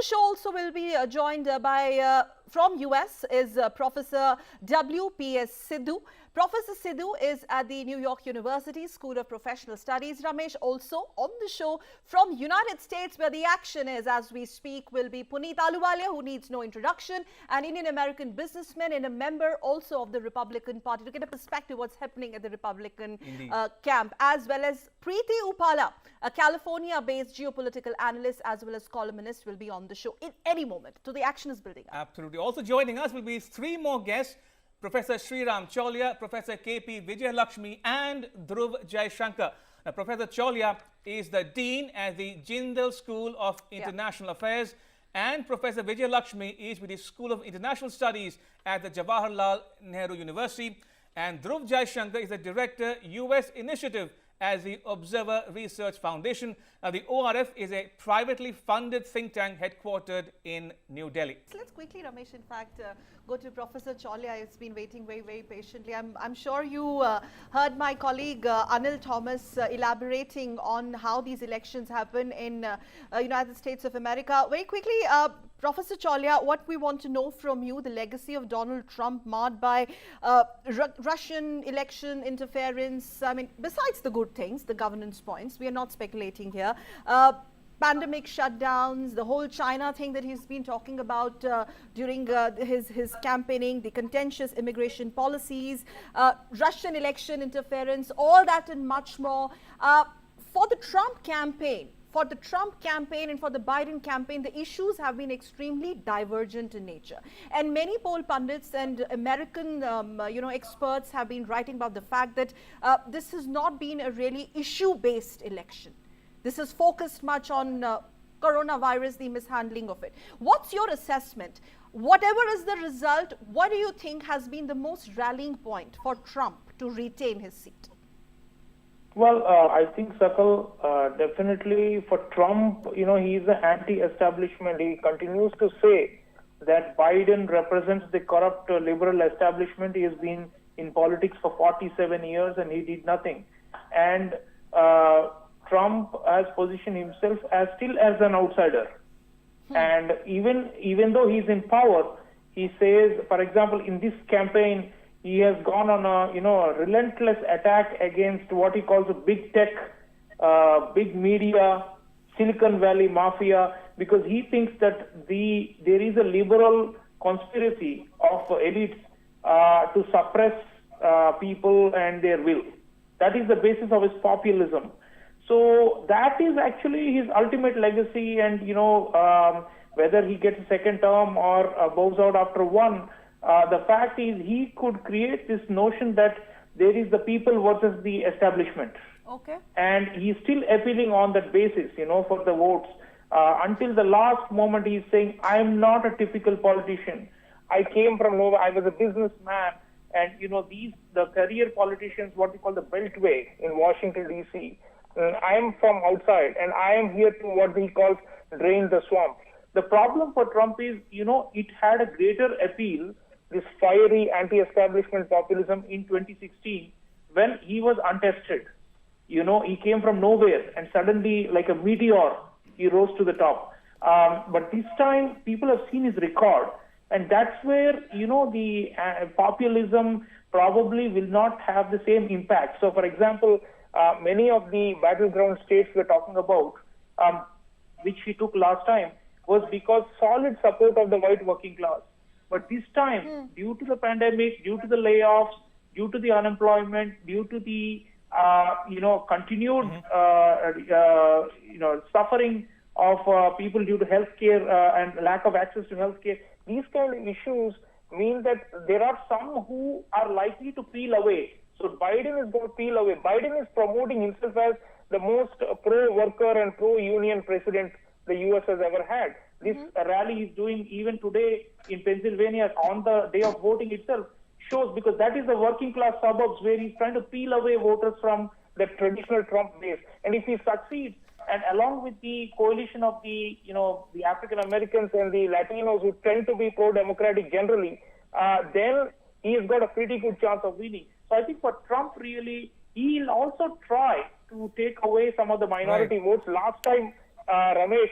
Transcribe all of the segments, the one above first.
show also will be joined by from US is Professor W.P.S. Sidhu. Professor Sidhu is at the New York University School of Professional Studies. Ramesh, also on the show from United States, where the action is as we speak, will be Puneet Ahluwalia, who needs no introduction, an Indian-American businessman and a member also of the Republican Party, to get a perspective what's happening at the Republican camp, as well as Preeti Upala, a California-based geopolitical analyst as well as columnist, will be on the show in any moment. So the action is building up. Absolutely. Also joining us will be three more guests: Professor Sreeram Chaulia, Professor K.P. Vijayalakshmi and Dhruv Jaishankar. Now, Professor Chaulia is the Dean at the Jindal School of International Affairs, and Professor Vijayalakshmi is with the School of International Studies at the Jawaharlal Nehru University, and Dhruv Jaishankar is the Director, US Initiative as the Observer Research Foundation. Now, the ORF is a privately funded think tank headquartered in New Delhi. So let's quickly, Ramesh, in fact, go to Professor Chaulia. It's been waiting very, very patiently. I'm sure you heard my colleague Anil Thomas elaborating on how these elections happen in United States of America. Very quickly, Professor Chaulia, what we want to know from you, the legacy of Donald Trump marred by Russian election interference. I mean, besides the good things, the governance points, we are not speculating here. Pandemic shutdowns, the whole China thing that he's been talking about during his campaigning, the contentious immigration policies, Russian election interference, all that and much more. For the Trump campaign, and for the Biden campaign, the issues have been extremely divergent in nature. And many poll pundits and American experts have been writing about the fact that this has not been a really issue-based election. This is focused much on coronavirus, the mishandling of it. What's your assessment? Whatever is the result, what do you think has been the most rallying point for Trump to retain his seat? Well, I think, Sakal, definitely for Trump, he is an anti-establishment. He continues to say that Biden represents the corrupt liberal establishment. He has been in politics for 47 years and he did nothing. And Trump has positioned himself as still as an outsider. And even though he's in power, he says, for example, in this campaign, he has gone on a relentless attack against what he calls a big tech, big media, Silicon Valley mafia, because he thinks that there is a liberal conspiracy of elites to suppress people and their will. That is the basis of his populism. So that is actually his ultimate legacy, and whether he gets a second term or bows out after one, the fact is he could create this notion that there is the people versus the establishment. Okay. And he's still appealing on that basis, for the votes. Until the last moment, he's saying, I am not a typical politician. I came from nowhere. I was a businessman. And, the career politicians, what we call the Beltway in Washington, D.C., I am from outside, and I am here to what he calls drain the swamp. The problem for Trump is, it had a greater appeal, this fiery anti-establishment populism in 2016, when he was untested. He came from nowhere, and suddenly, like a meteor, he rose to the top. But this time, people have seen his record, and that's where, the populism probably will not have the same impact. So, for example, many of the battleground states we're talking about, which he took last time, was because solid support of the white working class. But this time, due to the pandemic, due to the layoffs, due to the unemployment, due to the continued suffering of people due to healthcare and lack of access to healthcare, these kind of issues mean that there are some who are likely to peel away. So Biden is going to peel away. Biden is promoting himself as the most pro-worker and pro-union president the U.S. has ever had. This rally he's doing even today in Pennsylvania on the day of voting itself shows, because that is the working class suburbs where he's trying to peel away voters from the traditional Trump base. And if he succeeds, and along with the coalition of the African Americans and the Latinos who tend to be pro-democratic generally, then he's got a pretty good chance of winning. So I think for Trump, really, he'll also try to take away some of the minority votes. Last time, Ramesh,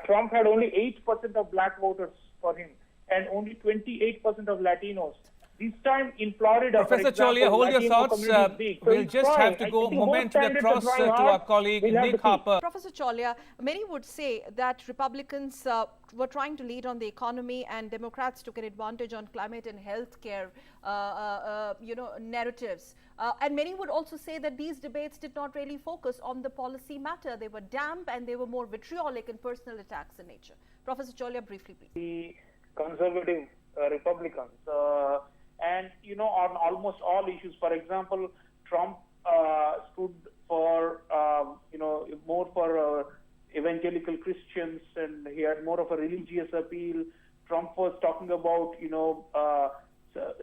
Trump had only 8% of black voters for him and only 28% of Latinos. This time in Florida, Professor Chaulia, hold your thoughts. We'll just have to go momentarily across to our colleague Nick Harper. Professor Chaulia, many would say that Republicans were trying to lead on the economy and Democrats took an advantage on climate and healthcare, narratives. And many would also say that these debates did not really focus on the policy matter. They were damp and they were more vitriolic and personal attacks in nature. Professor Chaulia, briefly, please. The conservative Republicans, and on almost all issues. For example, Trump stood for more for evangelical Christians, and he had more of a religious appeal. Trump was talking about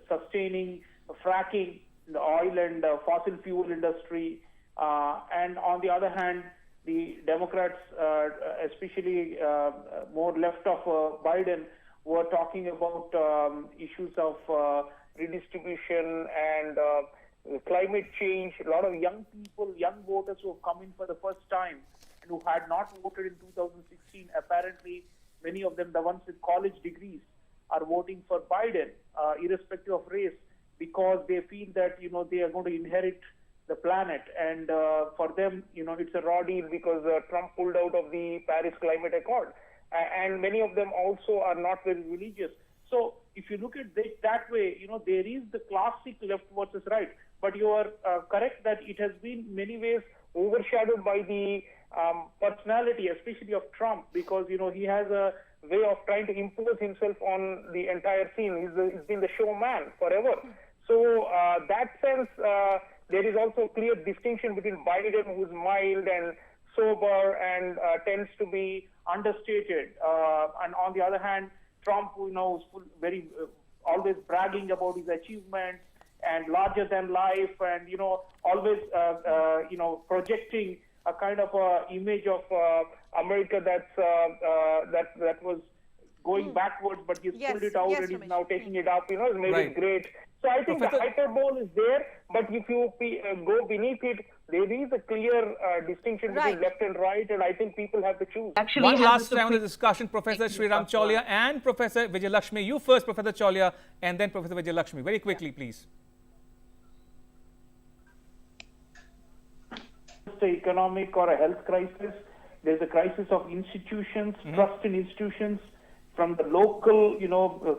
sustaining fracking in the oil and fossil fuel industry, and on the other hand, the Democrats, especially more left of Biden, were talking about issues of redistribution and climate change. A lot of young people, young voters who have come in for the first time and who had not voted in 2016, apparently many of them, the ones with college degrees, are voting for Biden, irrespective of race, because they feel that, they are going to inherit the planet. And for them, it's a raw deal because Trump pulled out of the Paris Climate Accord. And many of them also are not very religious. So if you look at it that way, there is the classic left versus right. But you are correct that it has been in many ways overshadowed by the personality, especially of Trump, because, he has a way of trying to impose himself on the entire scene. He's been the showman forever. So that sense, there is also a clear distinction between Biden, who's mild and sober and tends to be understated, and on the other hand, Trump, who's very always bragging about his achievements and larger than life, and always projecting a kind of image of America that was going backwards, but he's pulled it out and he's now taking it up. He's made it great. So I think the hyperbole is there, but if you go beneath it, there is a clear distinction between left and right, and I think people have to choose. Actually, one last round of discussion, Professor Sreeram Chaulia and Professor Vijayalakshmi. You first, Professor Chaulia, and then Professor Vijayalakshmi. Very quickly, please. It's an economic or a health crisis. There's a crisis of institutions, trust in institutions, from the local,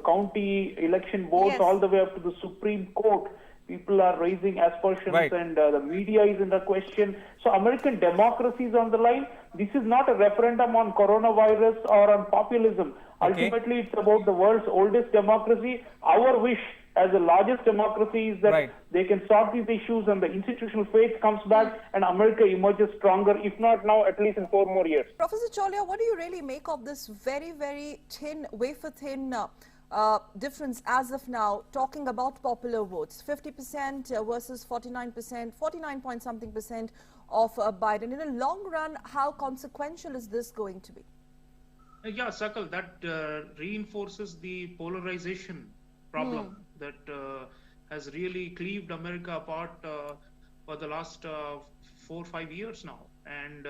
county election boards all the way up to the Supreme Court. People are raising aspersions and the media is in the question. So American democracy is on the line. This is not a referendum on coronavirus or on populism. Ultimately, it's about the world's oldest democracy. Our wish as the largest democracy is that they can sort these issues and the institutional faith comes back and America emerges stronger, if not now, at least in 4 more years. Professor Chaulia, what do you really make of this very, very thin, wafer-thin difference as of now, talking about popular votes, 50% versus 49%, 49 point something percent of Biden? In the long run, how consequential is this going to be? Yeah, Sakal, that reinforces the polarization problem that has really cleaved America apart for the last 4 or 5 years now. And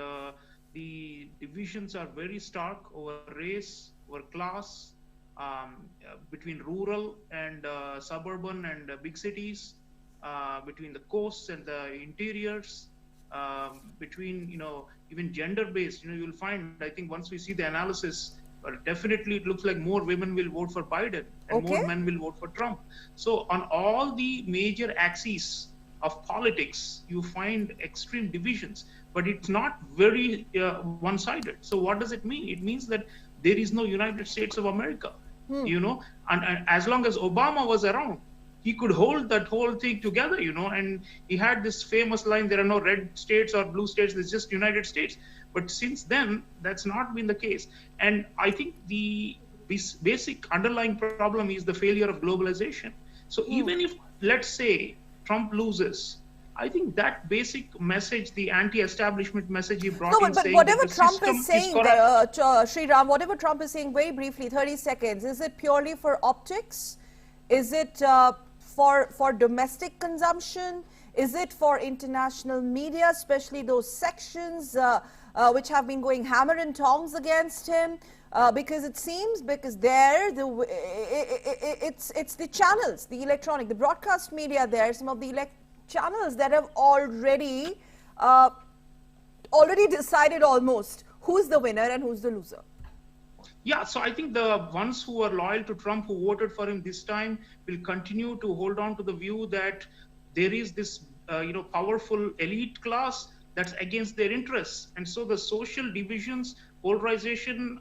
the divisions are very stark over race, over class, between rural and suburban and big cities, between the coasts and the interiors, between, even gender-based. You'll find, I think once we see the analysis, definitely it looks like more women will vote for Biden and more men will vote for Trump. So on all the major axes of politics, you find extreme divisions, but it's not very one-sided. So what does it mean? It means that there is no United States of America, and as long as Obama was around, he could hold that whole thing together, and he had this famous line, there are no red states or blue states, there's just United States. But since then, that's not been the case. And I think the basic underlying problem is the failure of globalization. So even if, let's say, Trump loses, I think that basic message, the anti-establishment message he brought in, but saying whatever that Trump is saying, Sreeram, whatever Trump is saying, very briefly, 30 seconds, is it purely for optics? Is it for domestic consumption? Is it for international media, especially those sections which have been going hammer and tongs against him. Because it seems, because there, it's the channels, the electronic, the broadcast media there, some of the channels that have already decided almost who's the winner and who's the loser. Yeah, so I think the ones who are loyal to Trump, who voted for him this time, will continue to hold on to the view that there is this, powerful elite class that's against their interests. And so the social divisions, polarization,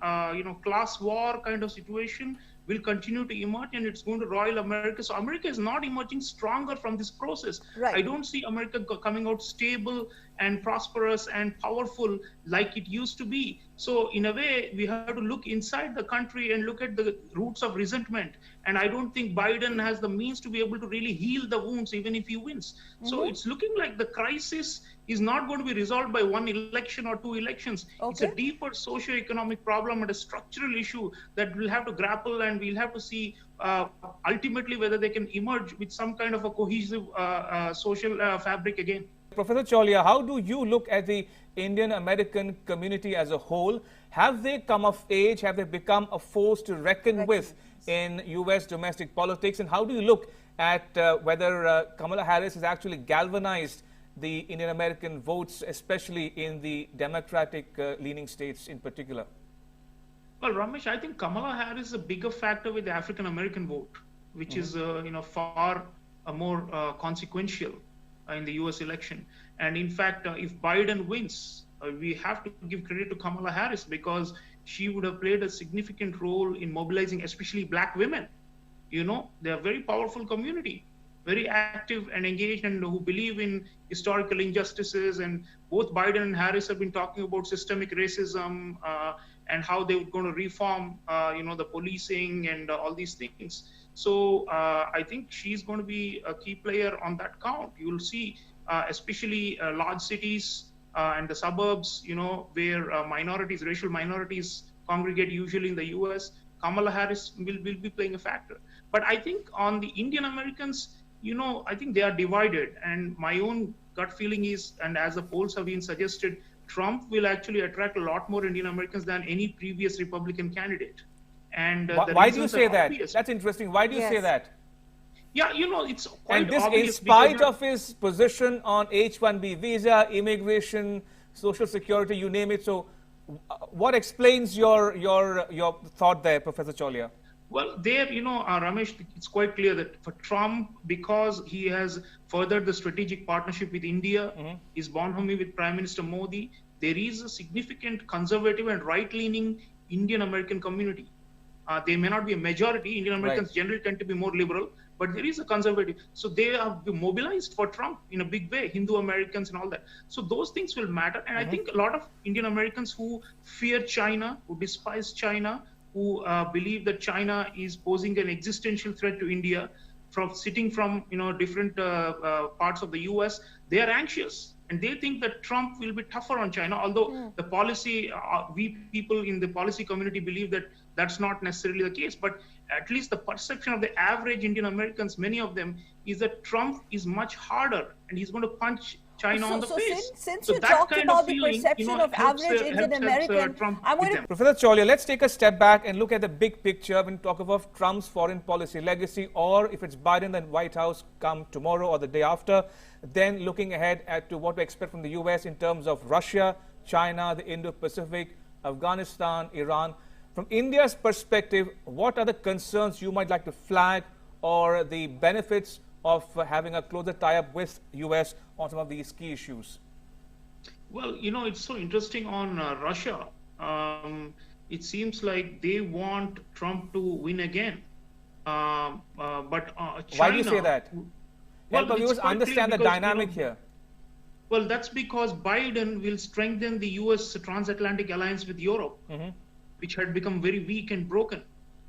class war kind of situation will continue to emerge, and it's going to roil America. So America is not emerging stronger from this process. Right. I don't see America coming out stable and prosperous and powerful like it used to be. So in a way, we have to look inside the country and look at the roots of resentment. And I don't think Biden has the means to be able to really heal the wounds, even if he wins. So it's looking like the crisis is not going to be resolved by one election or two elections. Okay. It's a deeper socioeconomic problem and a structural issue that we'll have to grapple, and we'll have to see ultimately whether they can emerge with some kind of a cohesive social fabric again. Professor Chaulia, how do you look at the Indian-American community as a whole? Have they come of age? Have they become a force to reckon with in U.S. domestic politics? And how do you look at whether Kamala Harris has actually galvanized the Indian-American votes, especially in the Democratic-leaning states in particular? Well, Ramesh, I think Kamala Harris is a bigger factor with the African-American vote, which is far more consequential in the U.S. election. And in fact, if Biden wins, we have to give credit to Kamala Harris, because she would have played a significant role in mobilizing especially Black women. They're a very powerful community, very active and engaged, and who believe in historical injustices. And both Biden and Harris have been talking about systemic racism and how they were going to reform, the policing and all these things. So I think she's going to be a key player on that count. You'll see, especially large cities and the suburbs, where racial minorities congregate usually in the US, Kamala Harris will be playing a factor. But I think on the Indian Americans, I think they are divided. And my own gut feeling is, and as the polls have been suggested, Trump will actually attract a lot more Indian Americans than any previous Republican candidate. And why do you say that? That's interesting. Why do you say that? Yeah, it's quite and this obvious. in spite of his position on H-1B visa, immigration, social security, you name it. So what explains your thought there, Professor Chaulia? Well, there, Ramesh, it's quite clear that for Trump, because he has furthered the strategic partnership with India, is bonhomie with Prime Minister Modi, there is a significant conservative and right-leaning Indian American community. They may not be a majority. Indian Americans generally tend to be more liberal, but there is a conservative. So they are mobilized for Trump in a big way, Hindu Americans and all that. So those things will matter. And I think a lot of Indian Americans who fear China, who despise China, who believe that China is posing an existential threat to India, sitting from different parts of the US, they are anxious. And they think that Trump will be tougher on China, although the policy, we people in the policy community believe that that's not necessarily the case. But at least the perception of the average Indian Americans, many of them, is that Trump is much harder and he's going to punch China on the face. Since you talked about the perception of average Indian American, I'm going to... Professor Chaulia, let's take a step back and look at the big picture when we talk about Trump's foreign policy legacy, or if it's Biden, then White House come tomorrow or the day after, then looking ahead to what to expect from the US in terms of Russia, China, the Indo-Pacific, Afghanistan, Iran. From India's perspective, what are the concerns you might like to flag, or the benefits of having a closer tie-up with US on some of these key issues? Well, it's so interesting on Russia. It seems like they want Trump to win again. But China... Why do you say that? Well, help viewers understand the dynamic here. Well, that's because Biden will strengthen the US transatlantic alliance with Europe, which had become very weak and broken.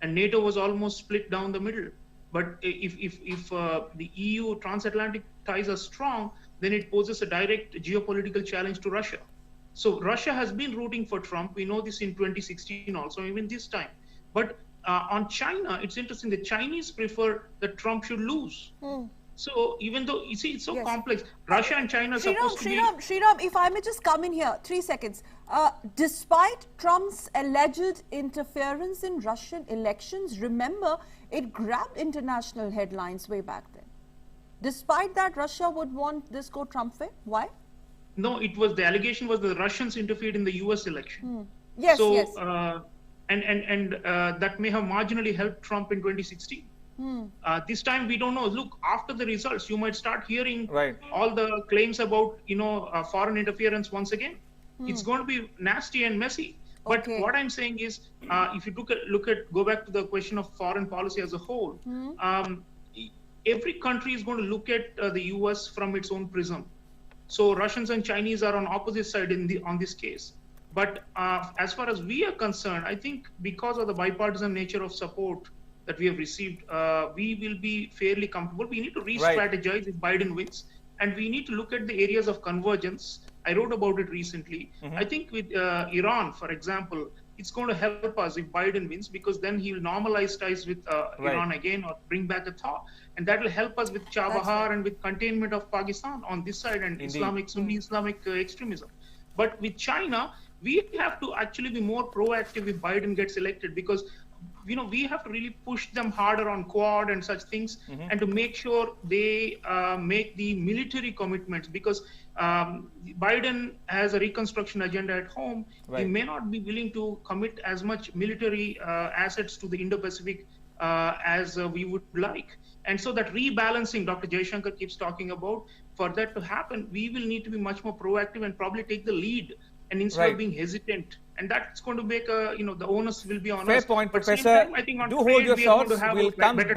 And NATO was almost split down the middle. But if the EU transatlantic ties are strong, then it poses a direct geopolitical challenge to Russia. So Russia has been rooting for Trump. We know this in 2016 also, even this time. But on China, it's interesting. The Chinese prefer that Trump should lose. So even though you see it's so complex, Russia and China are supposed to be. Sreeram, if I may just come in here, 3 seconds. Despite Trump's alleged interference in Russian elections, remember it grabbed international headlines way back then. Despite that, Russia would want this go Trump way. Why? No, it was the allegation was the Russians interfered in the U.S. election. Yes, so, yes. And that may have marginally helped Trump in 2016. This time we don't know. Look, after the results, you might start hearing all the claims about foreign interference once again. It's going to be nasty and messy. But what I'm saying is, if you go back to the question of foreign policy as a whole, every country is going to look at the U.S. from its own prism. So Russians and Chinese are on opposite side on this case. But as far as we are concerned, I think because of the bipartisan nature of support that we have received, we will be fairly comfortable. We need to re-strategize if Biden wins, and we need to look at the areas of convergence. I wrote about it recently. I think with Iran, for example, it's going to help us if Biden wins, because then he will normalize ties with Iran again, or bring back a thaw. And that will help us with Chabahar and with containment of Pakistan on this side and Sunni Islamic extremism. But with China, we have to actually be more proactive if Biden gets elected, because we have to really push them harder on Quad and such things, and to make sure they make the military commitments, because Biden has a reconstruction agenda at home. He may not be willing to commit as much military assets to the Indo-Pacific as we would like. And so that rebalancing Dr. Jaishankar keeps talking about, for that to happen, we will need to be much more proactive and probably take the lead, and instead of being hesitant. And that's going to make the onus will be on us. Fair point, But Professor. same time, I think on Do trade, hold your we are going thoughts. to have We'll a come better back